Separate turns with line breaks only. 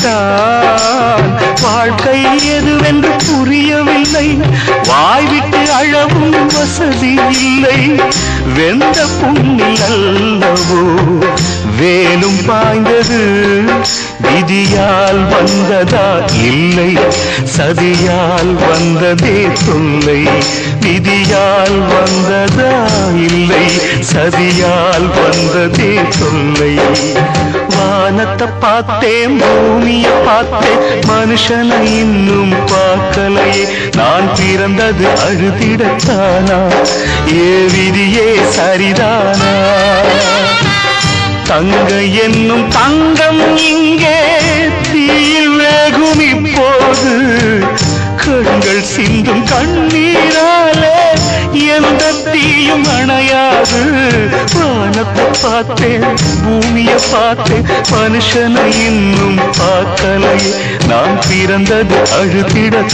நினைத்தான் வாழ்க்கை எதுவென்று புரியவில்லை. வாய்விட்டு அழவும் வசதி இல்லை. வெந்த புண்ணில் அல்லவோ வேலும் பாய்ந்தது. விதியால் வந்ததா இல்லை, சதியால் வந்ததே தொல்லை. விதியால் வந்ததா இல்லை, சதியால் வந்ததே தொல்லை. வானத்தை பார்த்தேன், பூமியை பார்த்தேன், மனுஷனை இன்னும் பார்க்கலையே. நான் பிறந்தது அழுதிடத்தானா, ஏ விதியே சரிதானா? தங்க என்னும் தங்கம் இங்கே தீயில் வேகும் இப்போது. கண்கள் சிந்தும் கண்ணீராலே எந்த தீயும் அணையாது. வானத்தை பார்த்தேன், பூமியை பார்த்தேன், மனுஷனை இன்னும் பார்க்கலையே. நான் பிறந்தது அழுதிட